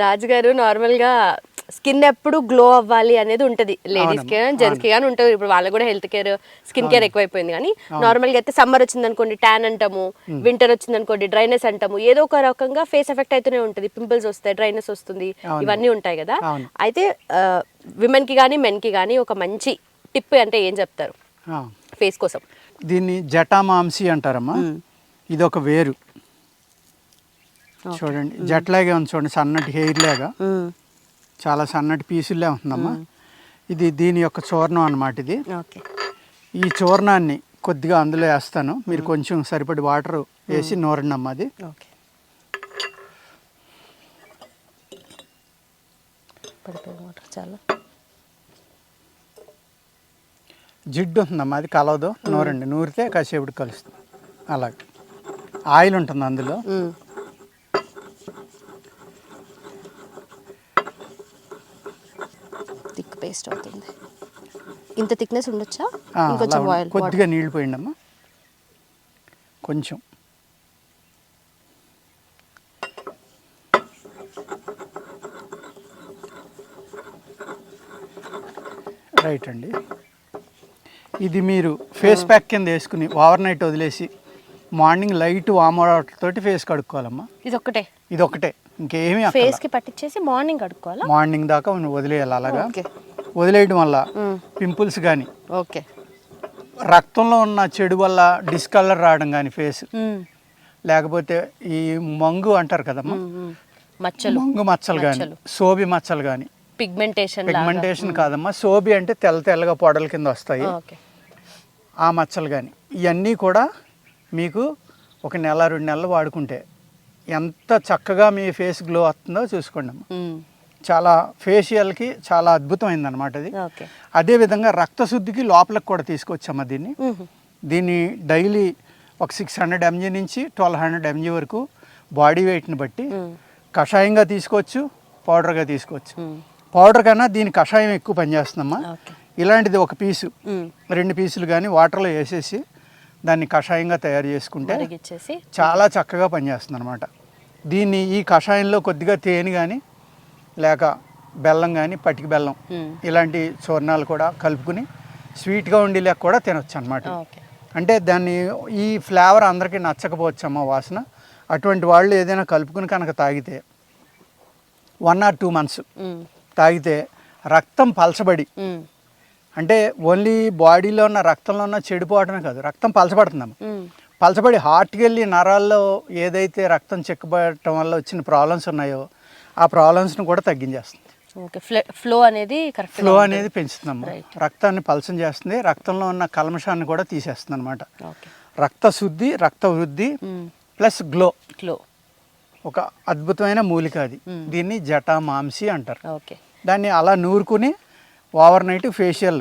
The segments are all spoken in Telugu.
రాజుగారు నార్మల్ గా స్కిన్ ఎప్పుడు గ్లో అవ్వాలి అనేది ఉంటది, లేడీస్ కి జెంట్స్ కి కానీ ఉంటుంది. ఇప్పుడు వాళ్ళకి కూడా హెల్త్ కేర్ స్కిన్ కేర్ ఎక్కువైపోయింది. కానీ నార్మల్ గా అయితే సమ్మర్ వచ్చింది అనుకోండి ట్యాన్ అంటాము, వింటర్ వచ్చింది అనుకోండి డ్రైనెస్ అంటాము, ఏదో ఒక రకంగా ఫేస్ ఎఫెక్ట్ అయితేనే ఉంటుంది. పింపుల్స్ వస్తాయి, డ్రైనెస్ వస్తుంది, ఇవన్నీ ఉంటాయి కదా. అయితే విమెన్ కి కానీ మెన్ కి కానీ ఒక మంచి టిప్ అంటే ఏం చెప్తారు ఫేస్ కోసం? దీన్ని జటామాంసి అంటారమ్మా. ఇది ఒక వేరు చూడండి, జట్లాగే ఉంది చూడండి, సన్నటి హెయిర్ లాగా చాలా సన్నటి పీసులే ఉంటుందమ్మా. ఇది దీని యొక్క చూర్ణం అన్నమాట. ఇది ఈ చూర్ణాన్ని కొద్దిగా అందులో వేస్తాను, మీరు కొంచెం సరిపడి వాటర్ వేసి నూరండి అమ్మ. అది జిడ్డు ఉంటుందమ్మా, అది కలవదు, నూరండి. నూరితే కాసేపుడు కలుస్తుంది. అలాగే ఆయిల్ ఉంటుంది అందులో. థిక్ పేస్ట్ అవుతుంది. ఇంత థిక్నెస్ ఉండొచ్చా? కొద్దిగా నీళ్ళు పోయిండమ్మా, కొంచెం. రైట్ అండి. ఇది మీరు ఫేస్ ప్యాక్ కింద వేసుకుని ఓవర్ నైట్ వదిలేసి మార్నింగ్ లైట్ వామ్ వాటర్ తోటి ఫేస్ కడుక్కోవాలమ్మా. ఇది ఒకటే ఇంకేమీ ఫేస్ కి పట్టించేసి మార్నింగ్ కడుక్కోవాలా? మార్నింగ్ దాకా వదిలేయాలి. అలాగా వదిలేయడం వల్ల పింపుల్స్ కానీ, రక్తంలో ఉన్న చెడు వల్ల డిస్కలర్ రావడం కానీ ఫేస్, లేకపోతే ఈ మంగు అంటారు కదమ్మా, మంగు మచ్చలు కానీ, సోబి మచ్చలు కానీ, పిగ్మెంటేషన్ కాదమ్మా, సోబి అంటే తెల్ల తెల్లగా పొడల కింద వస్తాయి, ఆ మచ్చలు కానీ, ఇవన్నీ కూడా మీకు ఒక నెల 2 నెలలు వాడుకుంటే ఎంత చక్కగా మీ ఫేస్ గ్లో వస్తుందో చూసుకోండి అమ్మా. చాలా ఫేషియల్కి చాలా అద్భుతమైందన్నమాట అది. అదేవిధంగా రక్తశుద్ధికి లోపలికి కూడా తీసుకొచ్చామా దీన్ని డైలీ ఒక 600 mg నుంచి 1200 mg వరకు బాడీ వెయిట్ని బట్టి కషాయంగా తీసుకోవచ్చు, పౌడర్గా తీసుకోవచ్చు. పౌడర్ కన్నా దీని కషాయం ఎక్కువ పనిచేస్తుందమ్మా. ఇలాంటిది ఒక పీసు 2 పీసులు కానీ వాటర్లో వేసేసి దాన్ని కషాయంగా తయారు చేసుకుంటే చాలా చక్కగా పనిచేస్తుంది అనమాట. దీన్ని ఈ కషాయంలో కొద్దిగా తేనె కానీ లేక బెల్లం కానీ, పటిక బెల్లం ఇలాంటి చూర్ణాలు కూడా కలుపుకుని స్వీట్గా ఉండి లేక కూడా తినొచ్చు అనమాట. అంటే దాన్ని ఈ ఫ్లేవర్ అందరికీ నచ్చకపోవచ్చమ్మా వాసన. అటువంటి వాళ్ళు ఏదైనా కలుపుకుని కనుక తాగితే 1 or 2 months తాగితే రక్తం పలచబడి, అంటే ఓన్లీ బాడీలో ఉన్న రక్తంలో ఉన్న చెడిపోవటమే కాదు, రక్తం పలచబడుతుందమ్మా. పలచబడి హార్ట్కి వెళ్ళి నరాల్లో ఏదైతే రక్తం చెక్కబడటం వల్ల వచ్చిన ప్రాబ్లమ్స్ ఉన్నాయో ఆ ప్రాబ్లమ్స్ని కూడా తగ్గించేస్తుంది. ఫ్లో అనేది పెంచుతుందమ్మా, రక్తాన్ని పలచం చేస్తుంది, రక్తంలో ఉన్న కల్మషాన్ని కూడా తీసేస్తుంది అనమాట. రక్త శుద్ధి, రక్త వృద్ధి ప్లస్ గ్లో ఒక అద్భుతమైన మూలిక అది. దీన్ని జటామాంసి అంటారు. దాన్ని అలా నూరుకుని ఓవర్ నైట్ ఫేషియల్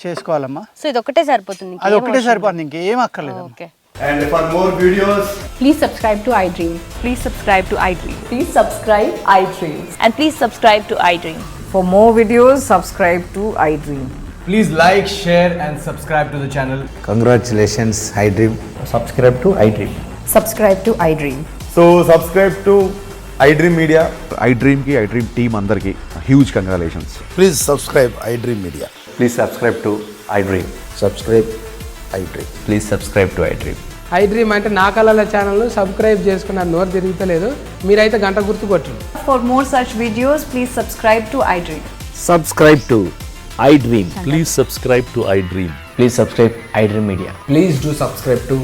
చేసుకోవాలమ్మా. సో ఇది ఒకటే సరిపోతుంది, అది ఒకటే సరిపోతుంది, ఇంకేం అక్కర్లేదు. And for more videos, please subscribe to iDream. Please subscribe to iDream. Please subscribe iDream. And please subscribe to iDream. For more videos, subscribe to iDream. please like, share and subscribe to the channel. Congratulations, iDream. Subscribe to iDream. Subscribe to iDream. So subscribe to iDream Media. iDream ki iDream team andarki huge congratulations. Please subscribe iDream Media. Please subscribe to iDream. Subscribe iDream. Please subscribe to iDream. iDream అంటే నా కళల ఛానల్ను సబ్స్క్రైబ్ చేసుకున్న నోరు తిరుగుతలేదు, మీరైతే గంట గుర్తు కొట్టండి. For more such videos, please subscribe to iDream. Subscribe to iDream. Please subscribe to iDream. Please subscribe iDream Media. Please do subscribe to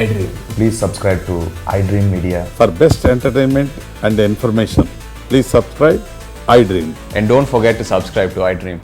iDream. Please subscribe to iDream Media. For best entertainment and information, please subscribe iDream. And don't forget to subscribe to iDream.